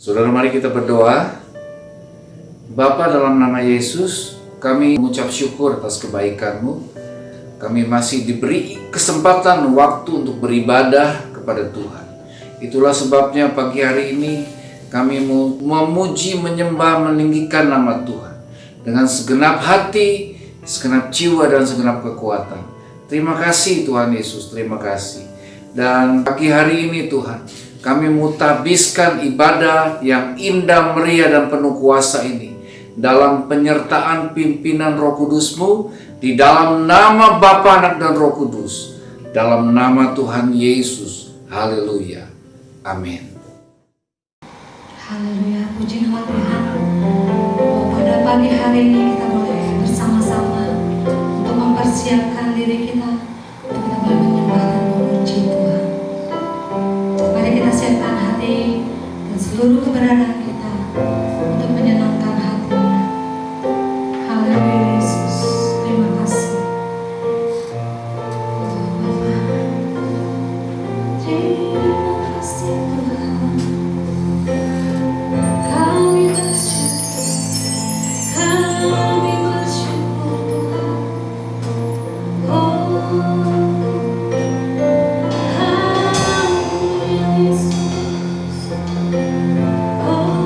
Saudara, mari kita berdoa. Bapa, dalam nama Yesus, kami mengucap syukur atas kebaikan-Mu. Kami masih diberi kesempatan waktu untuk beribadah kepada Tuhan. Itulah sebabnya pagi hari ini kami memuji, menyembah, meninggikan nama Tuhan dengan segenap hati, segenap jiwa, dan segenap kekuatan. Terima kasih Tuhan Yesus, terima kasih. Dan pagi hari ini Tuhan, kami mutabiskan ibadah yang indah, meriah, dan penuh kuasa ini dalam penyertaan pimpinan Roh Kudus-Mu, di dalam nama Bapa, Anak, dan Roh Kudus, dalam nama Tuhan Yesus. Haleluya. Amin. Haleluya, puji nama Tuhan. Pada pagi hari ini kita boleh bersama-sama untuk mempersiapkan diri kita untuk kita boleh menyembah dan memuji Tuhan. Mari kita siapkan hati dan seluruh keberadaan kita untuk menyenangkan hati-Nya. Haleluya Yesus, terima kasih. Oh Bapa, terima kasih Tuhan. Kami bersyukur Tuhan. Oh, haleluya Yesus. Oh,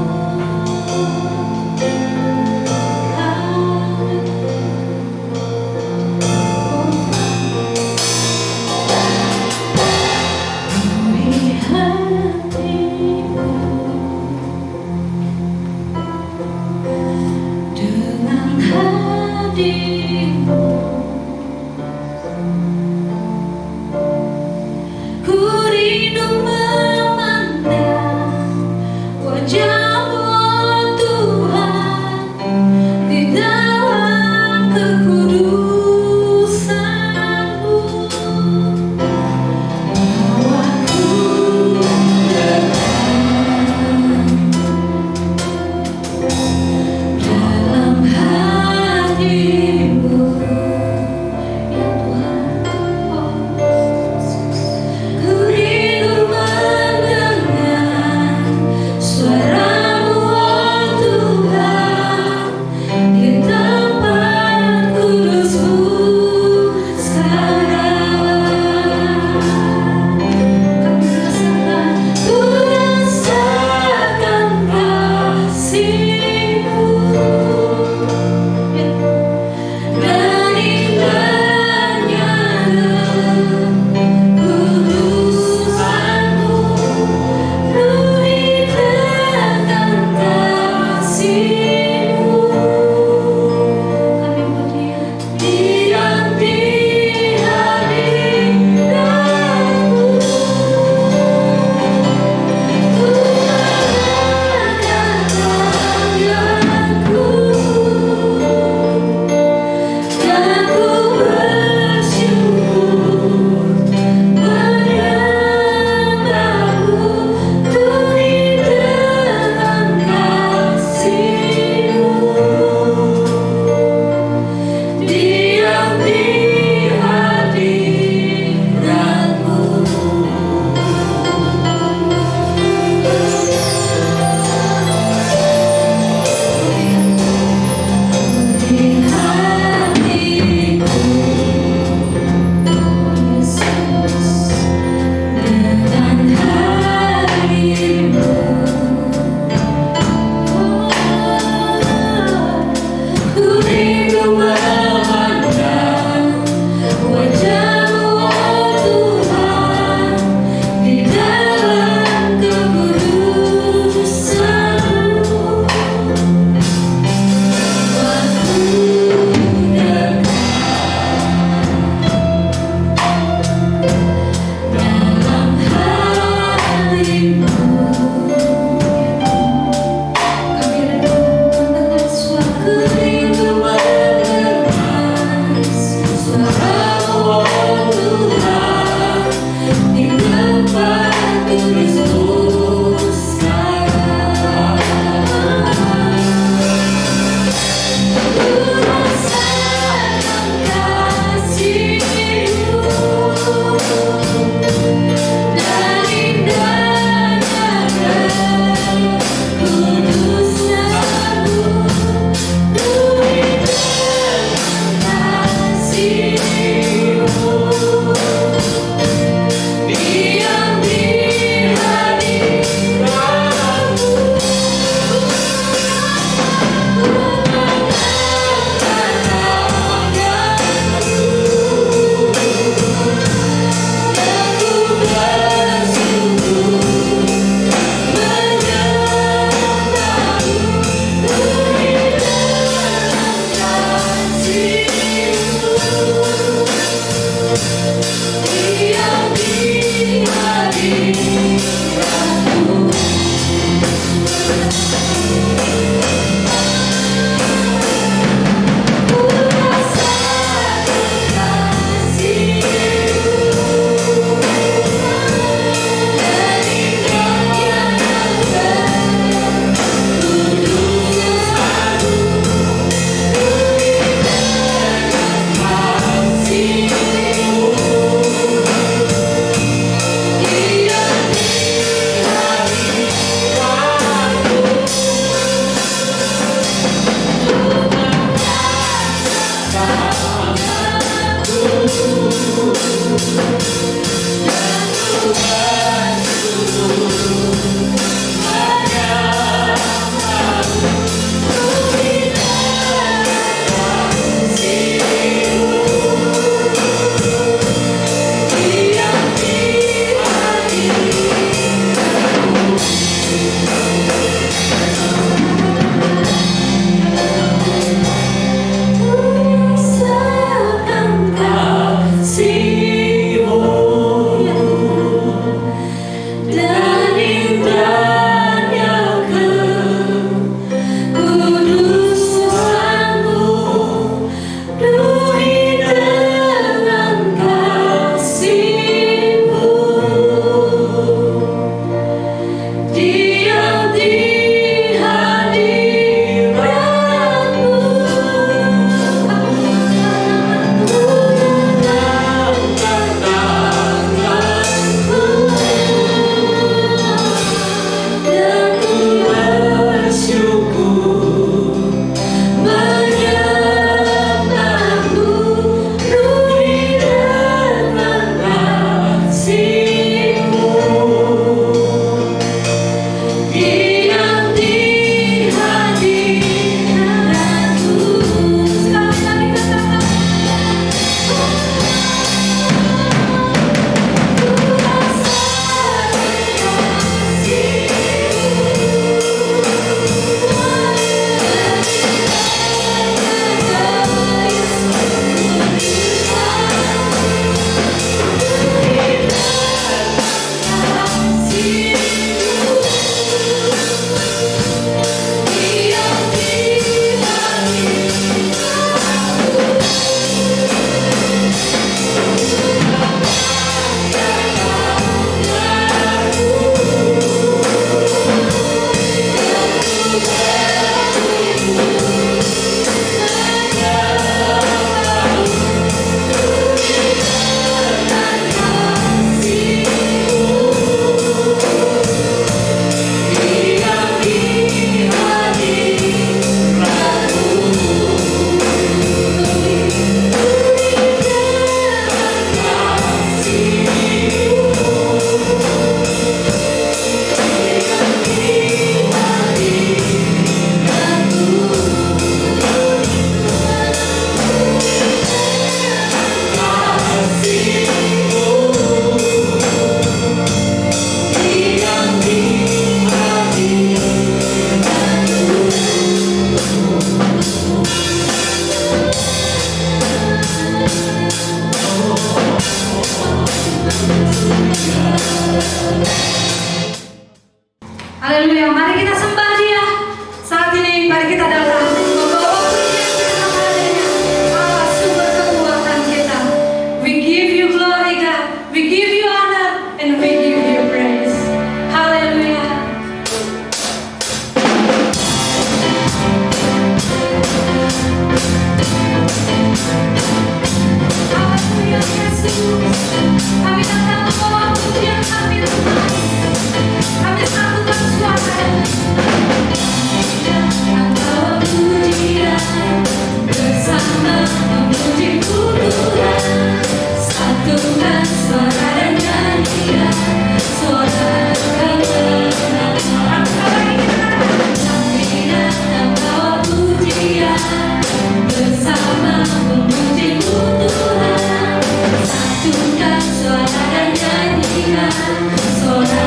Haleluya, mari kita sembah Dia. Saat ini mari kita datang membawa pujian kita kepadanya, Allah sumber kekuatan kita. We give you glory God, we give you honor, and we give you praise. Haleluya. Haleluya Yesus, kami datang membawa pujian kami Tuhan. Kami satukan suara membawa pujian bersama memuji Tuhan. Satukan suara dan nyanyian suara kemenangan. Kami datang membawa pujian bersama memuji Tuhan. Satukan suara dan nyanyian suara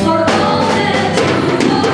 for all that you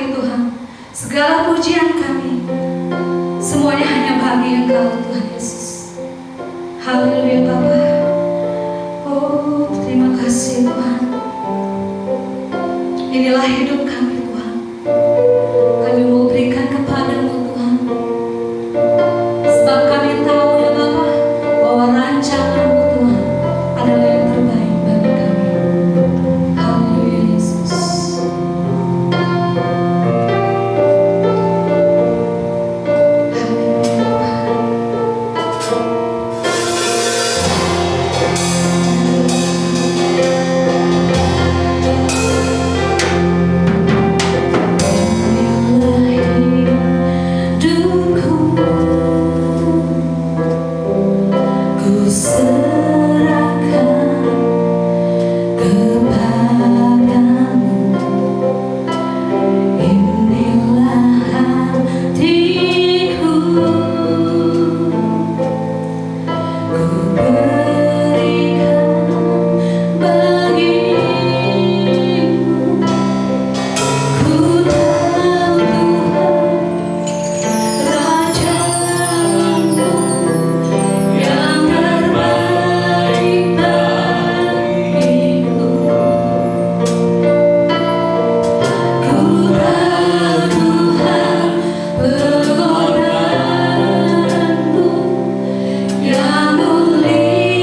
kami Tuhan, segala pujian kami, semuanya hanya bagi Engkau Tuhan Yesus. Haleluya Bapa. Oh terima kasih Tuhan. Inilah hidup kami Tuhan. Kami mau berikan kepadamu Tuhan. Sebab kami tahu ya Bapa, bahwa rancangan-Mu Tuhan adalah yang terbaik bagi kami. Haleluya Yesus. Yang mulia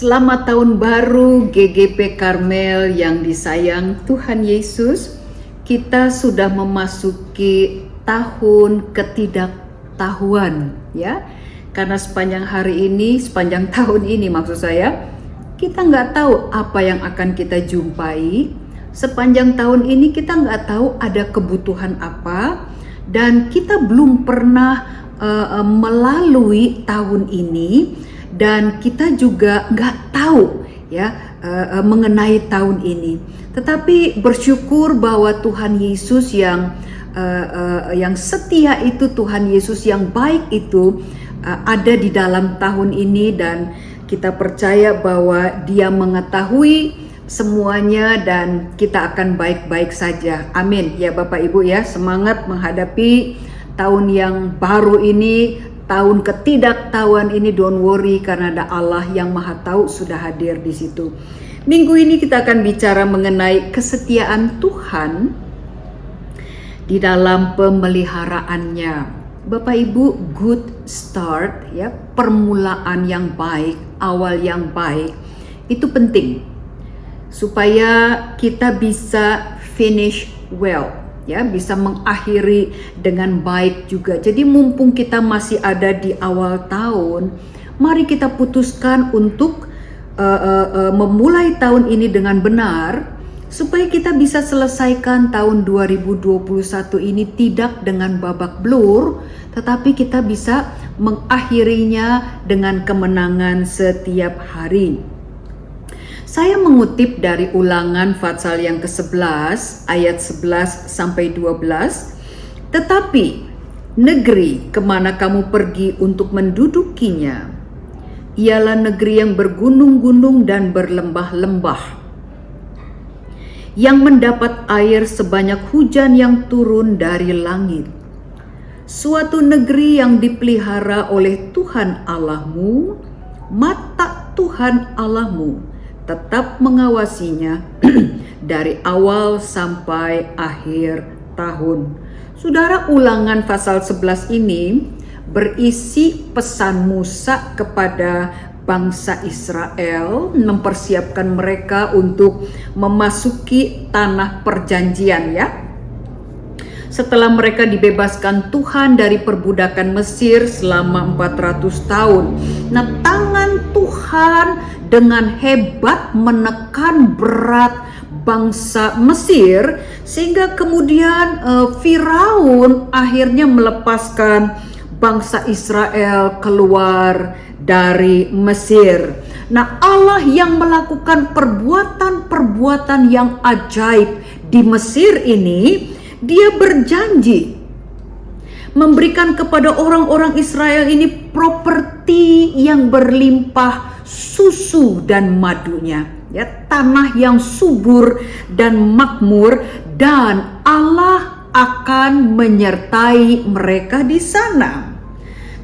Selamat tahun baru GGP Karmel yang disayang Tuhan Yesus. Kita sudah memasuki tahun ketidaktahuan ya. Karena sepanjang tahun ini maksud saya, kita nggak tahu apa yang akan kita jumpai. Sepanjang tahun ini kita nggak tahu ada kebutuhan apa, dan kita belum pernah melalui tahun ini, dan kita juga nggak tahu ya mengenai tahun ini. Tetapi bersyukur bahwa Tuhan Yesus yang setia itu, Tuhan Yesus yang baik itu ada di dalam tahun ini, dan kita percaya bahwa Dia mengetahui semuanya dan kita akan baik-baik saja. Amin ya Bapak Ibu ya. Semangat menghadapi tahun yang baru ini, tahun ketidaktahuan ini. Don't worry, karena ada Allah yang Maha Tahu sudah hadir di situ. Minggu ini kita akan bicara mengenai kesetiaan Tuhan di dalam pemeliharaannya. Bapak Ibu, good start ya, permulaan yang baik, awal yang baik itu penting supaya kita bisa finish well ya, bisa mengakhiri dengan baik juga. Jadi mumpung kita masih ada di awal tahun, mari kita putuskan untuk memulai tahun ini dengan benar, supaya kita bisa selesaikan tahun 2021 ini tidak dengan babak belur, tetapi kita bisa mengakhirinya dengan kemenangan setiap hari. Saya mengutip dari Ulangan pasal yang ke-11 ayat 11 sampai 12. Tetapi negeri kemana kamu pergi untuk mendudukinya ialah negeri yang bergunung-gunung dan berlembah-lembah, yang mendapat air sebanyak hujan yang turun dari langit. Suatu negeri yang dipelihara oleh Tuhan Allahmu, mata Tuhan Allahmu tetap mengawasinya dari awal sampai akhir tahun. Saudara, Ulangan pasal 11 ini berisi pesan Musa kepada bangsa Israel, mempersiapkan mereka untuk memasuki tanah perjanjian ya. Setelah mereka dibebaskan Tuhan dari perbudakan Mesir selama 400 tahun. Nah, tangan Tuhan dengan hebat menekan berat bangsa Mesir, sehingga kemudian Firaun akhirnya melepaskan bangsa Israel keluar dari Mesir. Nah, Allah yang melakukan perbuatan-perbuatan yang ajaib di Mesir ini, Dia berjanji memberikan kepada orang-orang Israel ini properti yang berlimpah susu dan madunya, ya, tanah yang subur dan makmur, dan Allah akan menyertai mereka di sana.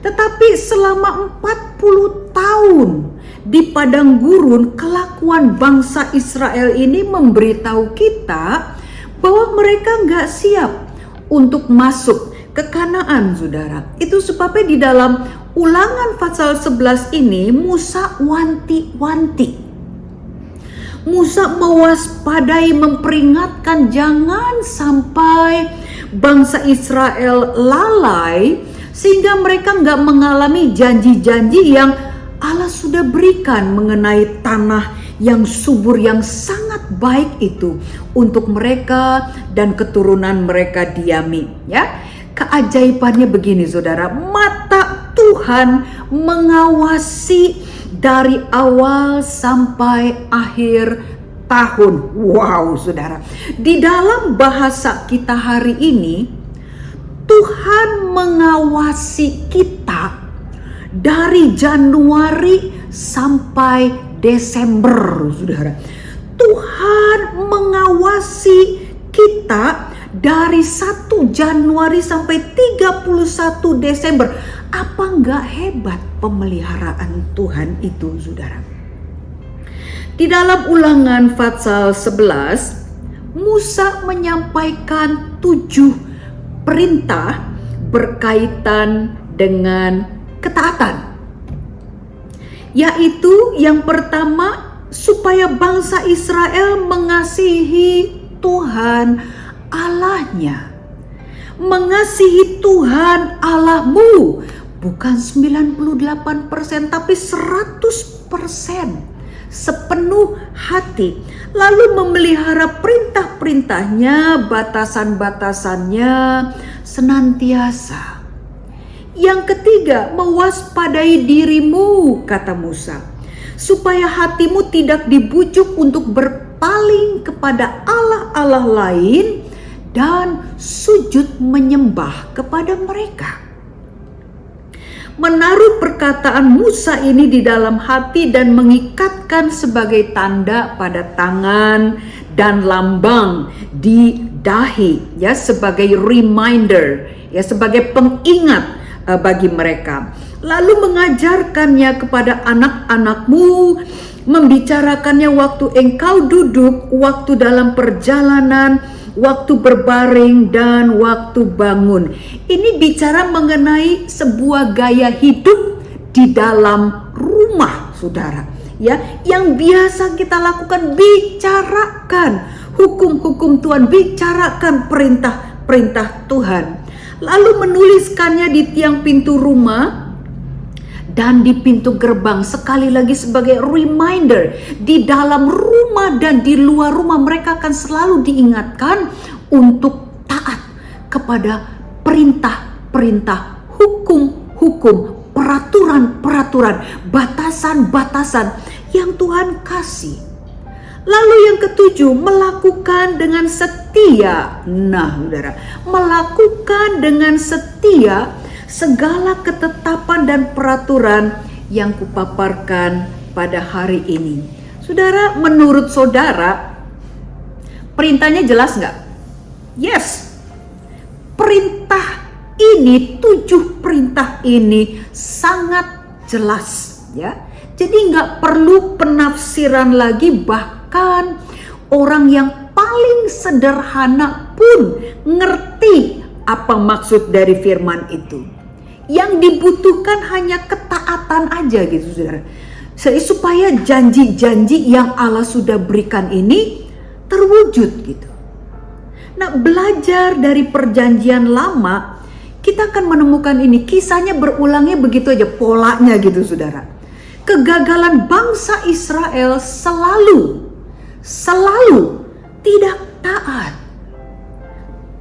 Tetapi selama 40 tahun di padang gurun, kelakuan bangsa Israel ini memberitahu kita bahwa mereka nggak siap untuk masuk ke Kanaan, saudara. Itu sebabnya di dalam Ulangan pasal 11 ini Musa wanti-wanti. Musa mewaspadai, memperingatkan jangan sampai bangsa Israel lalai, sehingga mereka nggak mengalami janji-janji yang Allah sudah berikan mengenai tanah yang subur, yang sangat baik itu untuk mereka dan keturunan mereka diami ya. Keajaibannya begini, saudara, mata Tuhan mengawasi dari awal sampai akhir tahun. Wow, saudara, di dalam bahasa kita hari ini, Tuhan mengawasi kita dari Januari sampai Desember, saudara. Tuhan mengawasi kita dari 1 Januari sampai 31 Desember. Apa enggak hebat pemeliharaan Tuhan itu, saudara? Di dalam Ulangan pasal 11, Musa menyampaikan 7 perintah berkaitan dengan ketaatan. yaitu yang pertama, supaya bangsa Israel mengasihi Tuhan Allahnya. Mengasihi Tuhan Allahmu, bukan 98% tapi 100%, sepenuh hati, lalu memelihara perintah-perintahnya, batasan-batasannya senantiasa. Yang ketiga, mewaspadai dirimu, kata Musa, supaya hatimu tidak dibujuk untuk berpaling kepada allah-allah lain dan sujud menyembah kepada mereka. Menaruh perkataan Musa ini di dalam hati dan mengikatkan sebagai tanda pada tangan dan lambang di dahi, ya, sebagai reminder, ya, sebagai pengingat bagi mereka. Lalu mengajarkannya kepada anak-anakmu, membicarakannya waktu engkau duduk, waktu dalam perjalanan, waktu berbaring, dan waktu bangun. Ini bicara mengenai sebuah gaya hidup di dalam rumah, saudara, ya, yang biasa kita lakukan. Bicarakan hukum-hukum Tuhan, bicarakan perintah-perintah Tuhan, lalu menuliskannya di tiang pintu rumah dan di pintu gerbang. Sekali lagi sebagai reminder, di dalam rumah dan di luar rumah mereka akan selalu diingatkan untuk taat kepada perintah-perintah, hukum-hukum, peraturan-peraturan, batasan-batasan yang Tuhan kasih. Lalu yang ketujuh, melakukan dengan setia. Nah, saudara, melakukan dengan setia segala ketetapan dan peraturan yang kupaparkan pada hari ini. Saudara, menurut saudara, perintahnya jelas nggak? Yes. Perintah ini, 7 perintah ini sangat jelas, ya. Jadi nggak perlu penafsiran lagi, bahkan orang yang paling sederhana pun ngerti apa maksud dari firman itu. Yang dibutuhkan hanya ketaatan aja gitu, saudara. Supaya janji-janji yang Allah sudah berikan ini terwujud gitu. Nah, belajar dari perjanjian lama, kita akan menemukan ini. Kisahnya berulangnya begitu aja, polanya gitu, saudara. Kegagalan bangsa Israel selalu tidak taat.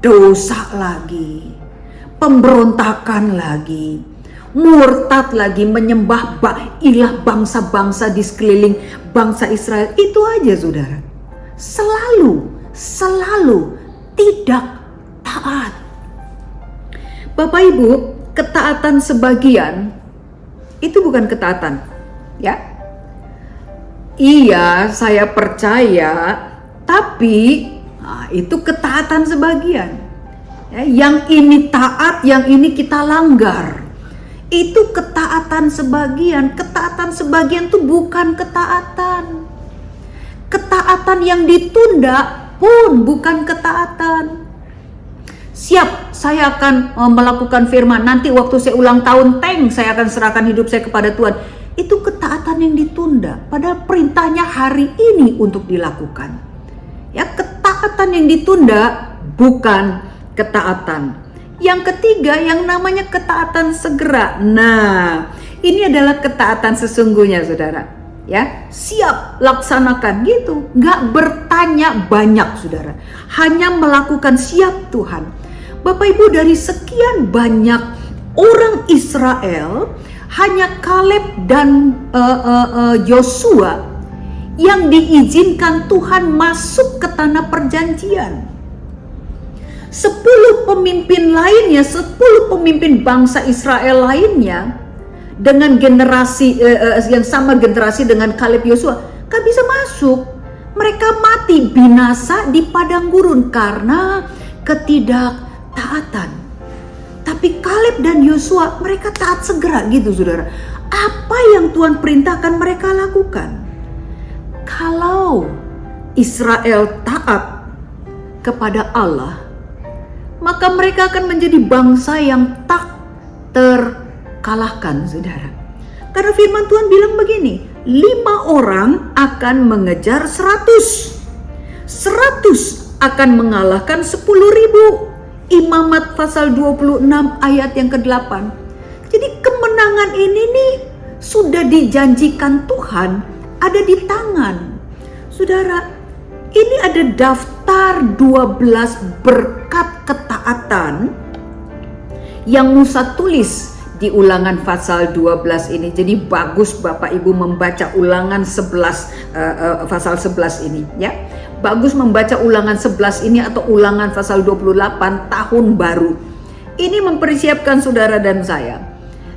Dosa lagi, pemberontakan lagi, murtad lagi, menyembah ilah bangsa-bangsa di sekeliling bangsa Israel. Itu aja, saudara. Selalu tidak taat. Bapak Ibu, ketaatan sebagian itu bukan ketaatan, ya. Iya, saya percaya, tapi itu ketaatan sebagian. Ya, yang ini taat, yang ini kita langgar. Itu ketaatan sebagian. Ketaatan sebagian itu bukan ketaatan. Ketaatan yang ditunda pun bukan ketaatan. Siap, saya akan melakukan firman. Nanti waktu saya ulang tahun, saya akan serahkan hidup saya kepada Tuhan. Itu ketaatan yang ditunda. Padahal perintahnya hari ini untuk dilakukan. Ya, ketaatan yang ditunda bukan ketaatan. Yang ketiga, yang namanya ketaatan segera. Nah, ini adalah ketaatan sesungguhnya, saudara. Ya, siap laksanakan gitu. Nggak bertanya banyak, saudara. Hanya melakukan, siap Tuhan. Bapak Ibu, dari sekian banyak orang Israel, hanya Kaleb dan Yosua yang diizinkan Tuhan masuk ke tanah perjanjian. 10 pemimpin lainnya, 10 pemimpin bangsa Israel lainnya dengan generasi yang sama generasi dengan Kaleb Yosua gak bisa masuk. Mereka mati binasa di padang gurun karena ketidaktaatan. Tapi Kaleb dan Yosua mereka taat segera gitu, saudara. Apa yang Tuhan perintahkan mereka lakukan. Kalau Israel taat kepada Allah, maka mereka akan menjadi bangsa yang tak terkalahkan, saudara. Karena firman Tuhan bilang begini, 5 orang akan mengejar 100 akan mengalahkan 10.000. Imamat pasal 26 ayat yang ke-8. Jadi kemenangan ini nih sudah dijanjikan Tuhan, ada di tangan. Saudara, ini ada daftar 12 berkat ketaatan yang Musa tulis di Ulangan pasal 12 ini. Jadi bagus Bapak Ibu membaca Ulangan 11 pasal 11 ini ya. Bagus membaca Ulangan 11 ini atau Ulangan pasal 28 tahun baru. Ini mempersiapkan saudara dan saya.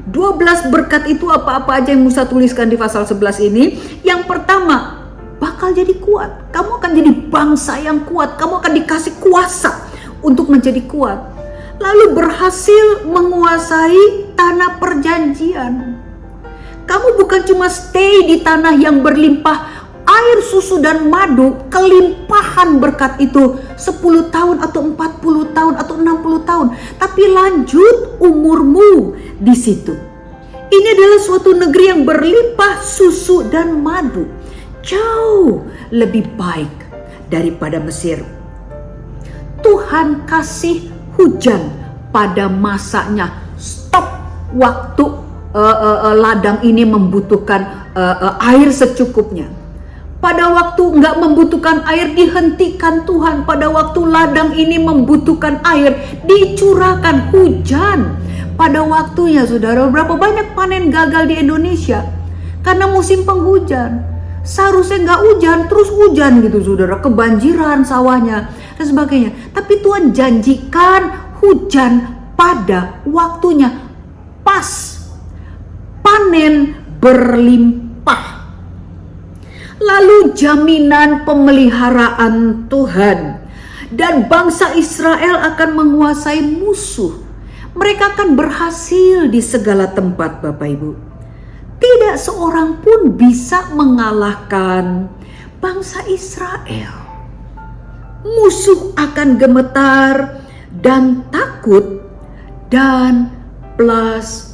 12 berkat itu apa-apa aja yang Musa tuliskan di pasal 11 ini. Yang pertama, bakal jadi kuat. Kamu akan jadi bangsa yang kuat. Kamu akan dikasih kuasa untuk menjadi kuat. Lalu berhasil menguasai tanah perjanjian. Kamu bukan cuma stay di tanah yang berlimpah air, susu dan madu, kelimpahan berkat itu 10 tahun atau 40 tahun atau 60 tahun, tapi lanjut umurmu di situ. Ini adalah suatu negeri yang berlimpah susu dan madu, jauh lebih baik daripada Mesir. Tuhan kasih hujan pada masanya. Stop waktu ladang ini membutuhkan air secukupnya. Pada waktu nggak membutuhkan air, dihentikan Tuhan. Pada waktu ladang ini membutuhkan air, dicurahkan hujan. Pada waktunya saudara, berapa banyak panen gagal di Indonesia karena musim penghujan. Seharusnya nggak hujan, terus hujan gitu saudara, kebanjiran sawahnya dan sebagainya. Tapi Tuhan janjikan hujan pada waktunya, pas panen berlimpah. Lalu jaminan pemeliharaan Tuhan, dan bangsa Israel akan menguasai musuh. Mereka akan berhasil di segala tempat Bapak Ibu. Tidak seorang pun bisa mengalahkan bangsa Israel. Musuh akan gemetar dan takut, dan plus.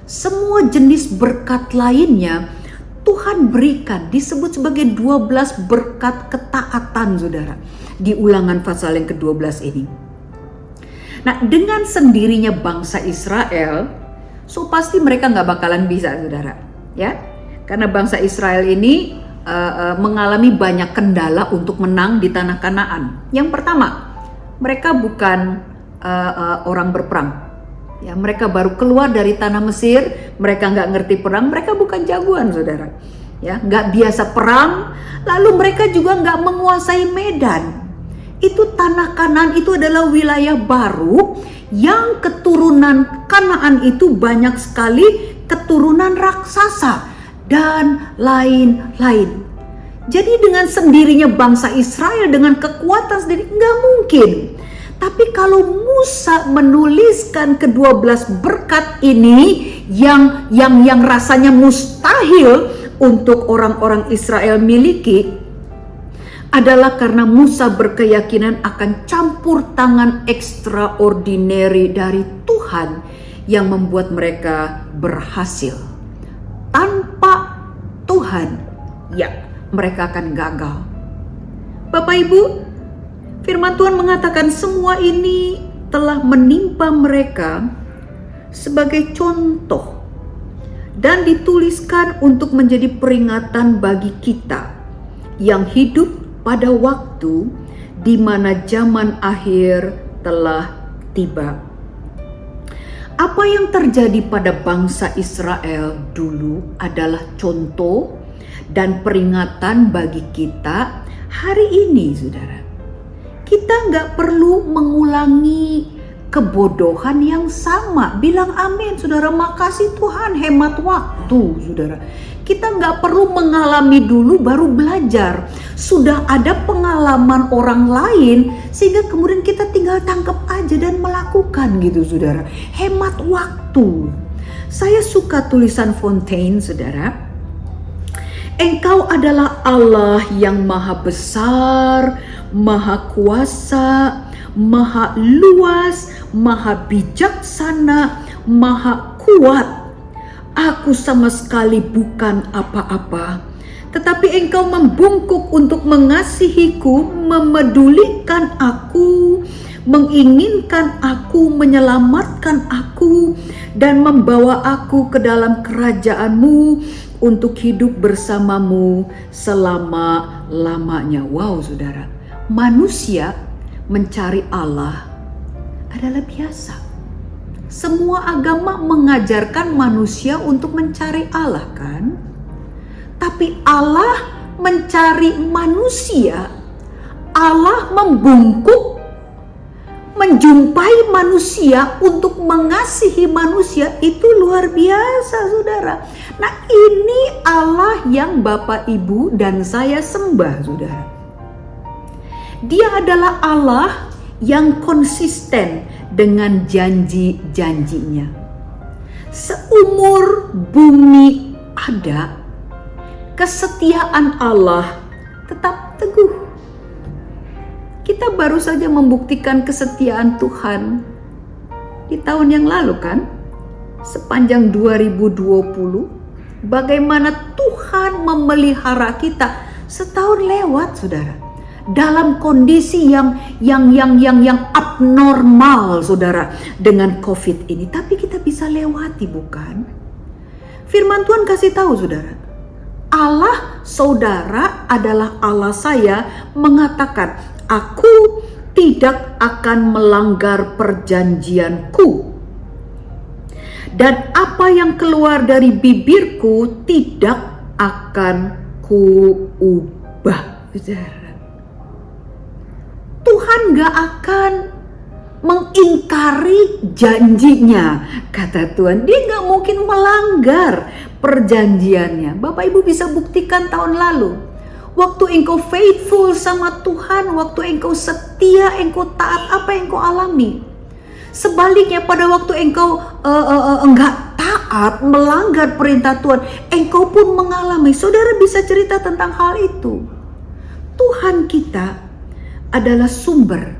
Semua jenis berkat lainnya Tuhan berikan, disebut sebagai 12 berkat ketaatan saudara, di Ulangan pasal yang ke-12 ini. Nah, dengan sendirinya bangsa Israel, so pasti mereka nggak bakalan bisa saudara, ya, karena bangsa Israel ini mengalami banyak kendala untuk menang di tanah Kanaan. Yang pertama, mereka bukan orang berperang. Ya, mereka baru keluar dari tanah Mesir, mereka nggak ngerti perang, mereka bukan jagoan saudara, ya, nggak biasa perang, lalu mereka juga nggak menguasai medan. Itu tanah Kanaan itu adalah wilayah baru yang keturunan Kanaan itu banyak sekali keturunan raksasa dan lain-lain. Jadi dengan sendirinya bangsa Israel dengan kekuatan sendiri nggak mungkin. Tapi kalau Musa menuliskan ke-12 berkat ini yang rasanya mustahil untuk orang-orang Israel miliki, adalah karena Musa berkeyakinan akan campur tangan extraordinary dari Tuhan yang membuat mereka berhasil. Tanpa Tuhan, ya, mereka akan gagal. Bapak Ibu, firman Tuhan mengatakan semua ini telah menimpa mereka sebagai contoh dan dituliskan untuk menjadi peringatan bagi kita yang hidup pada waktu di mana zaman akhir telah tiba. Apa yang terjadi pada bangsa Israel dulu adalah contoh dan peringatan bagi kita hari ini, saudara. Kita nggak perlu mengulangi kebodohan yang sama. Bilang amin, saudara. Makasih Tuhan, hemat waktu, saudara. Kita nggak perlu mengalami dulu baru belajar. Sudah ada pengalaman orang lain sehingga kemudian kita tinggal tangkap aja dan melakukan gitu, saudara. Hemat waktu. Saya suka tulisan Fontaine, saudara. Engkau adalah Allah yang maha besar, maha kuasa, maha luas, maha bijaksana, maha kuat. Aku sama sekali bukan apa-apa, tetapi Engkau membungkuk untuk mengasihiku, memedulikan aku, menginginkan aku, menyelamatkan aku, dan membawa aku ke dalam kerajaan-Mu untuk hidup bersamamu selama-lamanya. Wow, saudara, manusia mencari Allah adalah biasa. Semua agama mengajarkan manusia untuk mencari Allah, kan? Tapi Allah mencari manusia. Allah membungkuk, menjumpai manusia untuk mengasihi manusia. Itu luar biasa, saudara. Nah, ini Allah yang Bapak, Ibu, dan saya sembah, saudara. Dia adalah Allah yang konsisten dengan janji-janjinya. Seumur bumi ada, kesetiaan Allah tetap teguh. Kita baru saja membuktikan kesetiaan Tuhan di tahun yang lalu, kan? Sepanjang 2020, bagaimana Tuhan memelihara kita setahun lewat, saudara. Dalam kondisi yang abnormal, saudara, dengan COVID ini. Tapi kita bisa lewati, bukan? Firman Tuhan kasih tahu, saudara. Allah saudara adalah Allah saya, mengatakan, aku tidak akan melanggar perjanjianku. Dan apa yang keluar dari bibirku tidak akan kuubah, saudara. Tuhan gak akan mengingkari janjinya, kata Tuhan. Dia gak mungkin melanggar perjanjiannya. Bapak Ibu bisa buktikan tahun lalu. Waktu engkau faithful sama Tuhan, waktu engkau setia, engkau taat, apa yang engkau alami? Sebaliknya pada waktu engkau enggak taat, melanggar perintah Tuhan, engkau pun mengalami. Saudara bisa cerita tentang hal itu. Tuhan kita adalah sumber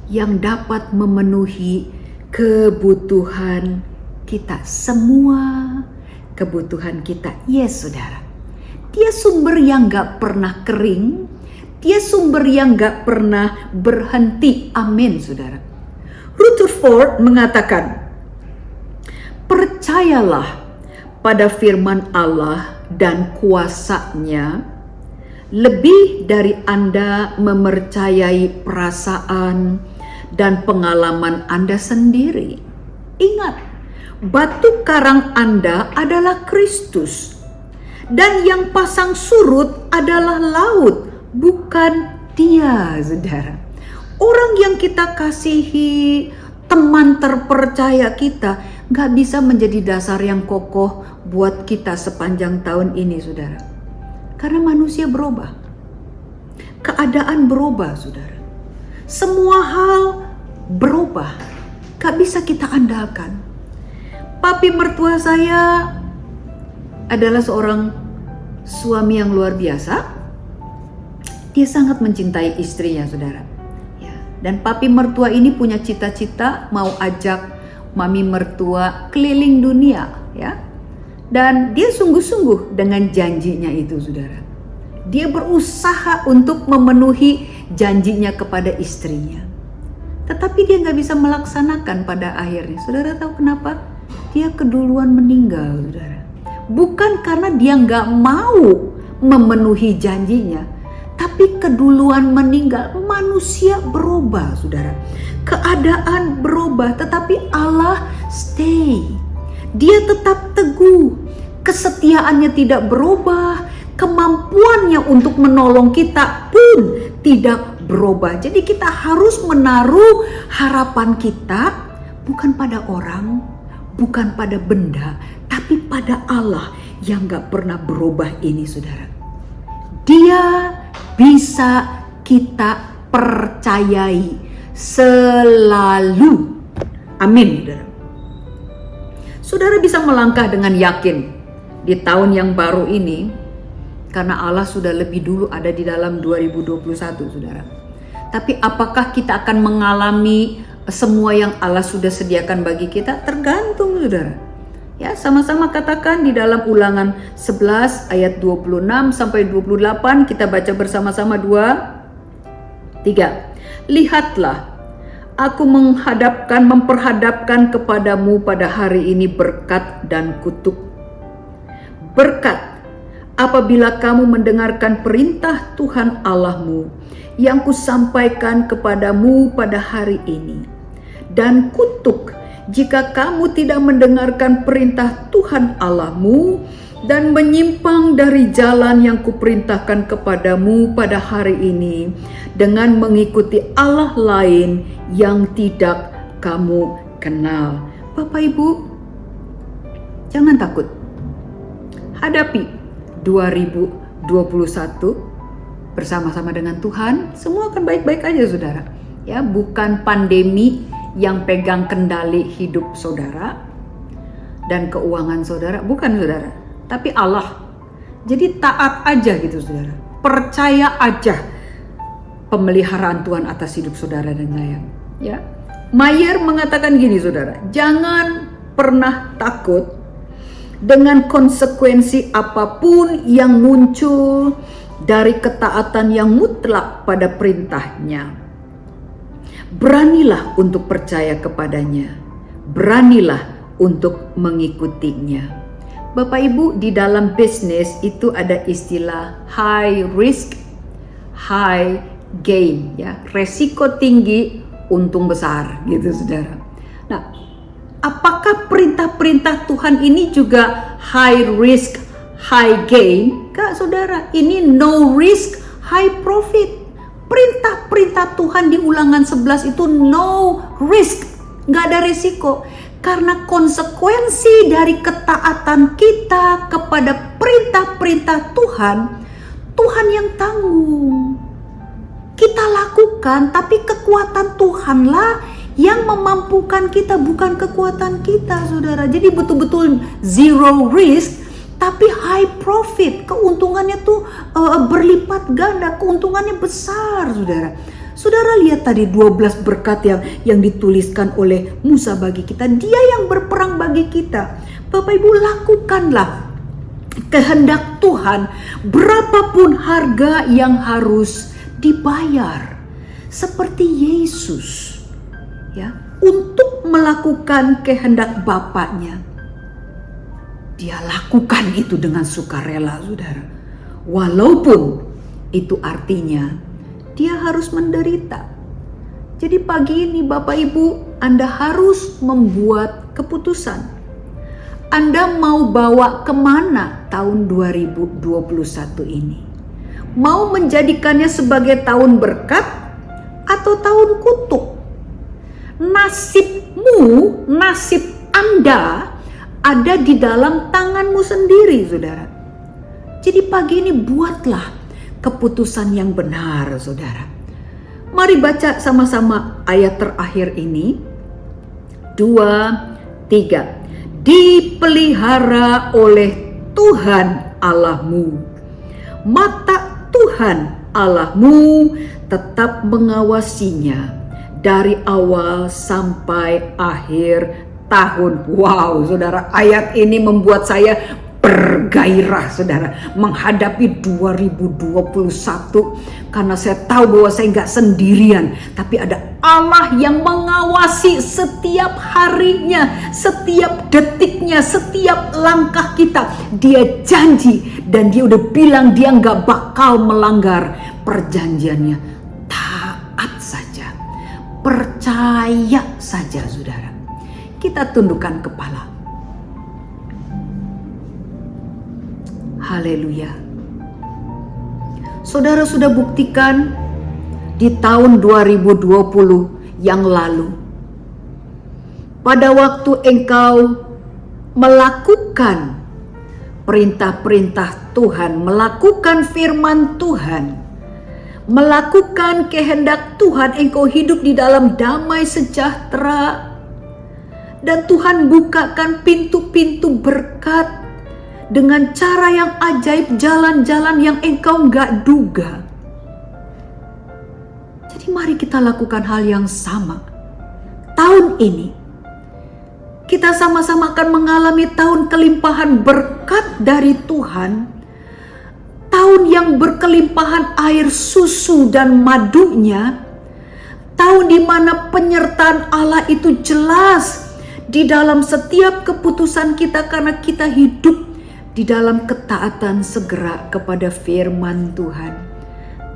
yang dapat memenuhi kebutuhan kita, semua kebutuhan kita. Yes, saudara. Dia sumber yang gak pernah kering, dia sumber yang gak pernah berhenti. Amin, saudara. Rutherford mengatakan, percayalah pada firman Allah dan kuasanya lebih dari Anda mempercayai perasaan dan pengalaman Anda sendiri. Ingat, batu karang Anda adalah Kristus, dan yang pasang surut adalah laut, bukan Dia, saudara. Orang yang kita kasihi, teman terpercaya kita, gak bisa menjadi dasar yang kokoh buat kita sepanjang tahun ini, saudara. Karena manusia berubah, keadaan berubah, saudara. Semua hal berubah, gak bisa kita andalkan. Papi mertua saya adalah seorang suami yang luar biasa. Dia sangat mencintai istrinya, saudara. Ya. Dan papi mertua ini punya cita-cita mau ajak mami mertua keliling dunia, ya. Dan dia sungguh-sungguh dengan janjinya itu, saudara. Dia berusaha untuk memenuhi janjinya kepada istrinya. Tetapi dia gak bisa melaksanakan pada akhirnya. Saudara tahu kenapa? Dia keduluan meninggal, saudara. Bukan karena dia gak mau memenuhi janjinya, tapi keduluan meninggal. Manusia berubah, saudara. Keadaan berubah, tetapi Allah stay. Dia tetap teguh, kesetiaannya tidak berubah, kemampuannya untuk menolong kita pun tidak berubah. Jadi kita harus menaruh harapan kita bukan pada orang, bukan pada benda, tapi pada Allah yang gak pernah berubah ini, saudara. Dia bisa kita percayai selalu. Amin, saudara. Saudara bisa melangkah dengan yakin di tahun yang baru ini karena Allah sudah lebih dulu ada di dalam 2021, saudara. Tapi apakah kita akan mengalami semua yang Allah sudah sediakan bagi kita? Tergantung, saudara. Ya, sama-sama katakan di dalam Ulangan 11 ayat 26 sampai 28, kita baca bersama-sama 2, 3. Lihatlah, aku memperhadapkan kepadamu pada hari ini berkat dan kutuk. Berkat, apabila kamu mendengarkan perintah Tuhan Allahmu yang kusampaikan kepadamu pada hari ini. Dan kutuk, jika kamu tidak mendengarkan perintah Tuhan Allahmu dan menyimpang dari jalan yang kuperintahkan kepadamu pada hari ini dengan mengikuti Allah lain yang tidak kamu kenal. Bapak Ibu, jangan takut. Hadapi 2021 bersama-sama dengan Tuhan, semua akan baik-baik aja saudara. Ya, bukan pandemi yang pegang kendali hidup saudara dan keuangan saudara, bukan saudara, tapi Allah. Jadi taat aja gitu saudara, percaya aja pemeliharaan Tuhan atas hidup saudara dan saya. Ya, Mayer mengatakan gini saudara, jangan pernah takut dengan konsekuensi apapun yang muncul dari ketaatan yang mutlak pada perintahnya. Beranilah untuk percaya kepadanya. Beranilah untuk mengikutinya. Bapak Ibu, di dalam bisnis itu ada istilah high risk, high gain, ya. Resiko tinggi, untung besar, gitu saudara. Nah, apakah perintah-perintah Tuhan ini juga high risk, high gain? Kak saudara, ini no risk, high profit. Perintah-perintah Tuhan di Ulangan 11 itu no risk, nggak ada risiko. Karena konsekuensi dari ketaatan kita kepada perintah-perintah Tuhan, Tuhan yang tanggung. Kita lakukan, tapi kekuatan Tuhanlah yang memampukan kita, bukan kekuatan kita saudara. Jadi betul-betul zero risk tapi high profit. Keuntungannya tuh berlipat ganda, keuntungannya besar saudara. Saudara lihat tadi 12 berkat yang dituliskan oleh Musa bagi kita. Dia yang berperang bagi kita. Bapak Ibu, lakukanlah kehendak Tuhan berapapun harga yang harus dibayar. Seperti Yesus, ya, untuk melakukan kehendak Bapaknya. Dia lakukan itu dengan sukarela saudara. Walaupun itu artinya dia harus menderita. Jadi pagi ini Bapak Ibu, Anda harus membuat keputusan. Anda mau bawa kemana tahun 2021 ini? Mau menjadikannya sebagai tahun berkat atau tahun kutuk? Nasibmu, nasib Anda ada di dalam tanganmu sendiri saudara. Jadi pagi ini buatlah keputusan yang benar saudara. Mari baca sama-sama ayat terakhir ini. 2, 3. Dipelihara oleh Tuhan Allahmu. Mata Tuhan Allahmu tetap mengawasinya dari awal sampai akhir tahun. Wow saudara, ayat ini membuat saya bergairah saudara menghadapi 2021, karena saya tahu bahwa saya nggak sendirian, tapi ada Allah yang mengawasi setiap harinya, setiap detiknya, setiap langkah kita. Dia janji dan dia udah bilang dia nggak bakal melanggar perjanjiannya. Taat saja, percaya saja saudara. Kita tundukkan kepala. Haleluya. Saudara sudah buktikan di tahun 2020 yang lalu. Pada waktu engkau melakukan perintah-perintah Tuhan, melakukan firman Tuhan, melakukan kehendak Tuhan, engkau hidup di dalam damai sejahtera. Dan Tuhan bukakan pintu-pintu berkat dengan cara yang ajaib, jalan-jalan yang engkau gak duga. Jadi mari kita lakukan hal yang sama tahun ini. kita sama-sama akan mengalami tahun kelimpahan berkat dari Tuhan. Tahun yang berkelimpahan air susu dan madunya. Tahun di mana penyertaan Allah itu jelas di dalam setiap keputusan kita karena kita hidup di dalam ketaatan segera kepada firman Tuhan.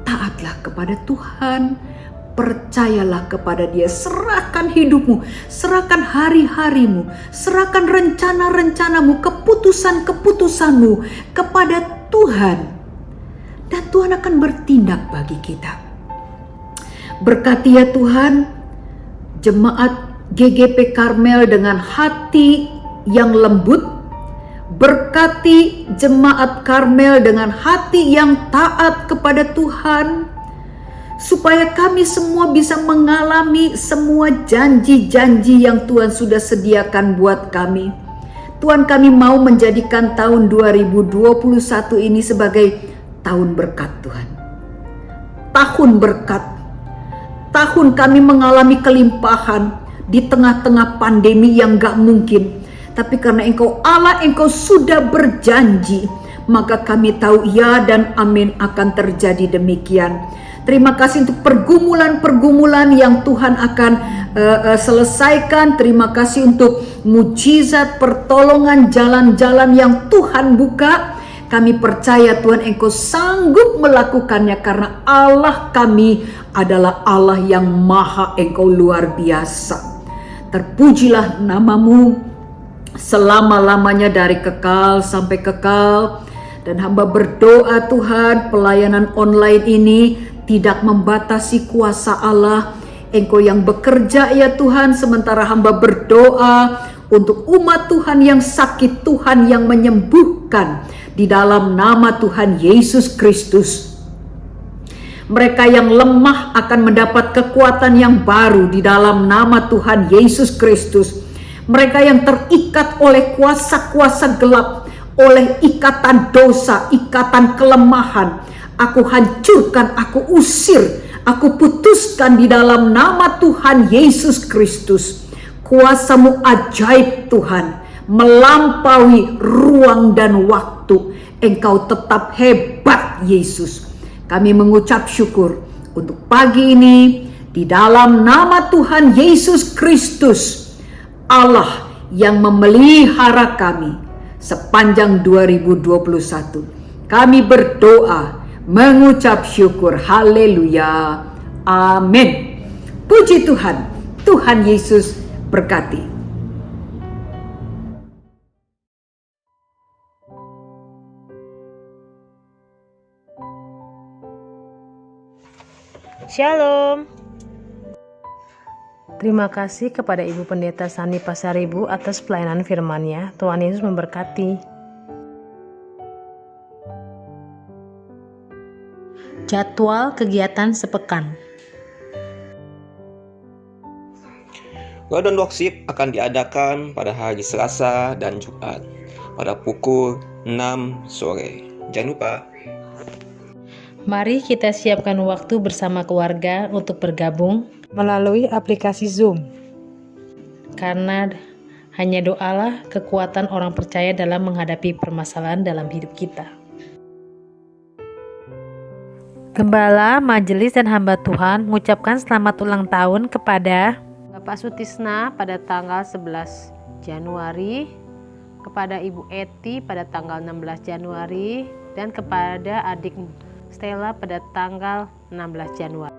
Taatlah kepada Tuhan, percayalah kepada Dia, serahkan hidupmu, serahkan hari-harimu, serahkan rencana-rencanamu, keputusan-keputusanmu kepada Tuhan. Dan Tuhan akan bertindak bagi kita. Berkati ya Tuhan, jemaat GGP Karmel dengan hati yang lembut. Berkati jemaat Karmel dengan hati yang taat kepada Tuhan. Supaya kami semua bisa mengalami semua janji-janji yang Tuhan sudah sediakan buat kami. Tuhan, kami mau menjadikan tahun 2021 ini sebagai tahun berkat Tuhan. Tahun berkat. Tahun kami mengalami kelimpahan di tengah-tengah pandemi yang gak mungkin. Tapi karena Engkau Allah, Engkau sudah berjanji, maka kami tahu ya dan amin akan terjadi demikian. Terima kasih untuk pergumulan-pergumulan yang Tuhan akan selesaikan. Terima kasih untuk mujizat, pertolongan, jalan-jalan yang Tuhan buka. Kami percaya Tuhan Engkau sanggup melakukannya karena Allah kami adalah Allah yang maha, Engkau luar biasa. Terpujilah namamu selama-lamanya dari kekal sampai kekal. Dan hamba berdoa Tuhan, pelayanan online ini tidak membatasi kuasa Allah. Engkau yang bekerja ya Tuhan, sementara hamba berdoa untuk umat Tuhan yang sakit, Tuhan yang menyembuhkan di dalam nama Tuhan Yesus Kristus. Mereka yang lemah akan mendapat kekuatan yang baru di dalam nama Tuhan Yesus Kristus. Mereka yang terikat oleh kuasa-kuasa gelap, oleh ikatan dosa, ikatan kelemahan, aku hancurkan, aku usir, aku putuskan di dalam nama Tuhan Yesus Kristus. Kuasa-Mu ajaib Tuhan, melampaui ruang dan waktu. Engkau tetap hebat Yesus. Kami mengucap syukur untuk pagi ini di dalam nama Tuhan Yesus Kristus, Allah yang memelihara kami sepanjang 2021. Kami berdoa, mengucap syukur. Haleluya. Amin. Puji Tuhan. Tuhan Yesus berkati. Shalom. Terima kasih kepada Ibu Pendeta Sani Pasaribu atas pelayanan firman-Nya. Tuhan Yesus memberkati. Jadwal kegiatan sepekan. Golden Worship akan diadakan pada hari Selasa dan Jumat pada pukul 6 sore. Jangan lupa. Mari kita siapkan waktu bersama keluarga untuk bergabung melalui aplikasi Zoom. Karena hanya doalah kekuatan orang percaya dalam menghadapi permasalahan dalam hidup kita. Gembala, majelis dan hamba Tuhan mengucapkan selamat ulang tahun kepada Bapak Sutisna pada tanggal 11 Januari, kepada Ibu Eti pada tanggal 16 Januari, dan kepada adik Stella pada tanggal 16 Januari.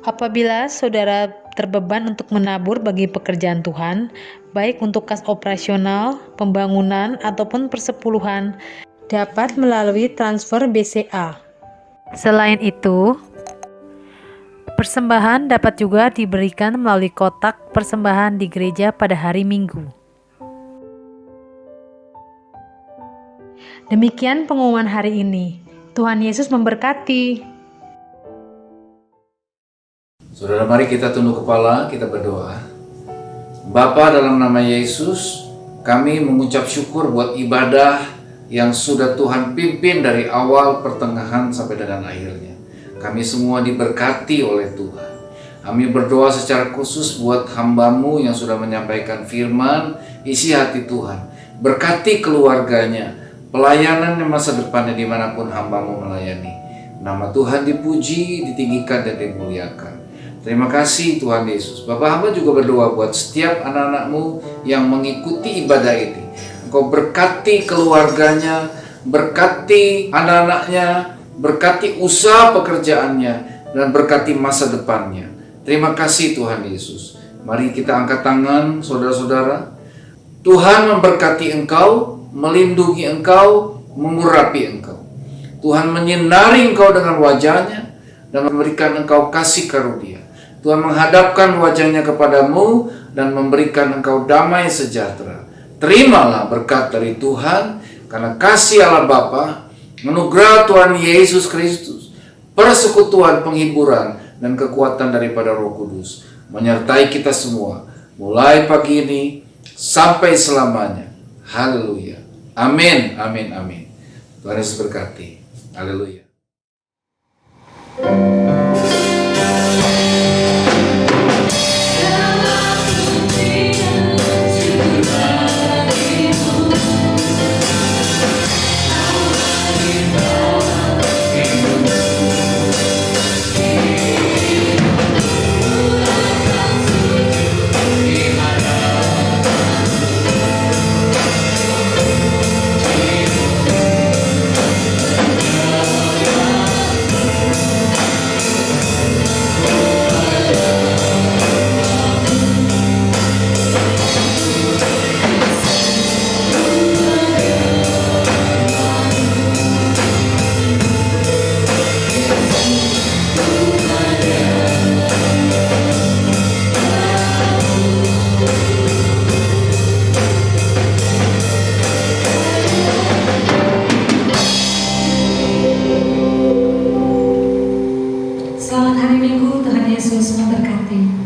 Apabila saudara terbeban untuk menabur bagi pekerjaan Tuhan, baik untuk kas operasional, pembangunan, ataupun persepuluhan, dapat melalui transfer BCA. Selain itu, persembahan dapat juga diberikan melalui kotak persembahan di gereja pada hari Minggu. Demikian pengumuman hari ini. Tuhan Yesus memberkati. Saudara, mari kita tunduk kepala, kita berdoa. Bapa, dalam nama Yesus, kami mengucap syukur buat ibadah yang sudah Tuhan pimpin dari awal, pertengahan, sampai dengan akhirnya. Kami semua diberkati oleh Tuhan. Kami berdoa secara khusus buat hamba-Mu yang sudah menyampaikan firman, isi hati Tuhan. Berkati keluarganya, pelayanannya, masa depannya dimanapun hamba-Mu melayani. Nama Tuhan dipuji, ditinggikan, dan dimuliakan. Terima kasih Tuhan Yesus. Bapak hamba juga berdoa buat setiap anak-anak-Mu yang mengikuti ibadah ini. Engkau berkati keluarganya, berkati anak-anaknya, berkati usaha pekerjaannya, dan berkati masa depannya. Terima kasih Tuhan Yesus. Mari kita angkat tangan saudara-saudara. Tuhan memberkati engkau, melindungi engkau, mengurapi engkau. Tuhan menyinari engkau dengan wajahnya dan memberikan engkau kasih karunia. Tuhan menghadapkan wajahnya kepadamu dan memberikan engkau damai sejahtera. Terimalah berkat dari Tuhan, karena kasih Allah Bapa, anugerah Tuhan Yesus Kristus, persekutuan, penghiburan, dan kekuatan daripada Roh Kudus menyertai kita semua, mulai pagi ini sampai selamanya. Haleluya. Amin, amin, amin. Tuhan Yesus berkati. Haleluya. Selamat hari Minggu, Tuhan Yesus memberkati.